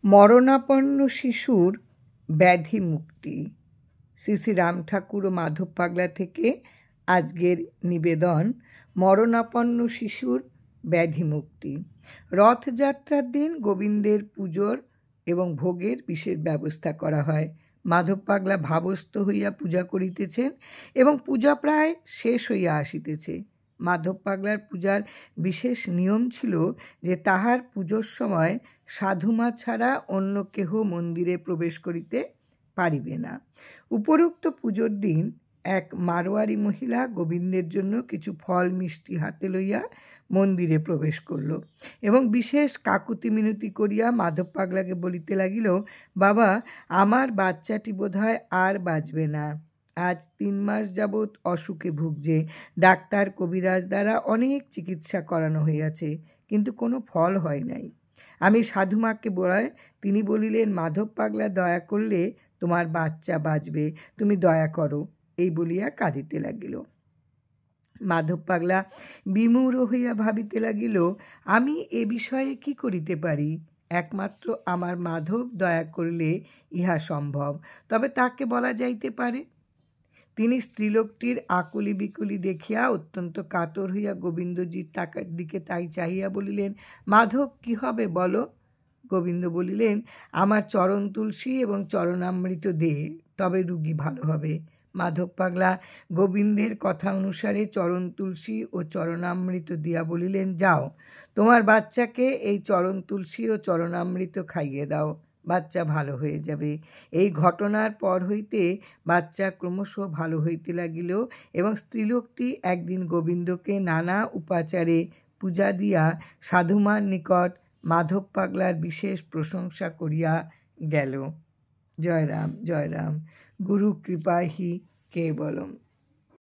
মরণাপন্ন শিশুর ব্যাধি মুক্তি। শ্রী শ্রী রাম ঠাকুর ও মাধব পাগলা থেকে আজকের নিবেদন, মরণাপন্ন শিশুর ব্যাধি মুক্তি। রথযাত্রার দিন গোবিন্দের পুজোর এবং ভোগের বিশেষ ব্যবস্থা করা হয়। মাধব পাগলা ভাবস্থ হইয়া পূজা করিতেছেন এবং পূজা প্রায় শেষ হইয়া আসিতেছে। মাধব পাগলার পূজার বিশেষ নিয়ম ছিল যে তাহার পুজোর সময় সাধুমা ছাড়া অন্য কেহ মন্দিরে প্রবেশ করিতে পারিবে না। উপরোক্ত পুজোর দিন এক মারোয়ারি মহিলা গোবিন্দের জন্য কিছু ফল মিষ্টি হাতে লইয়া মন্দিরে প্রবেশ করল এবং বিশেষ কাকুতি মিনতি করিয়া মাধব পাগলাকে বলিতে লাগিল, বাবা, আমার বাচ্চাটি বোধহয় আর বাঁচবে না। আজ 3 মাস যাবৎ অসুখে ভুগছে। ডাক্তার কবিরাজ দ্বারা অনেক চিকিৎসা করানো হইয়াছে, কিন্তু কোনো ফল হয় নাই। আমি সাধুমাকে বলায় তিনি বলিলেন, মাধব পাগলা দয়া করলে তোমার বাচ্চা বাঁচবে, তুমি দয়া করো। এই বলিয়া কাঁদিতে লাগিল। মাধব পাগলা বিমূঢ় হইয়া ভাবিতে লাগিল, আমি এ বিষয়ে কি করিতে পারি? একমাত্র আমার মাধব দয়া করলে ইহা সম্ভব, তবে তাকে বলা যাইতে পারে। তিনি স্ত্রীলোকটির আকুলি বিকুলি দেখিয়া অত্যন্ত কাতর হইয়া গোবিন্দজির টাকার দিকে তাই চাহিয়া বলিলেন, মাধব, কি হবে বলো? গোবিন্দ বলিলেন, আমার চরণ তুলসী এবং চরণামৃত দে, তবে রুগী ভালো হবে। মাধব পাগলা গোবিন্দের কথা অনুসারে চরণ তুলসী ও চরণামৃত দিয়া বলিলেন, যাও, তোমার বাচ্চাকে এই চরণ তুলসী ও চরণামৃত খাইয়ে দাও, বাচ্চা ভালো হয়ে যাবে। এই ঘটনার পর হইতে বাচ্চা ক্রমশ ভালো হইতে লাগিল এবং স্ত্রীলোকটি একদিন গোবিন্দকে নানা উপাচারে পূজা দিয়া সাধুমার নিকট মাধব পাগলার বিশেষ প্রশংসা করিয়া গেল। জয় রাম, জয় রাম। গুরু কৃপাহি কেবলম।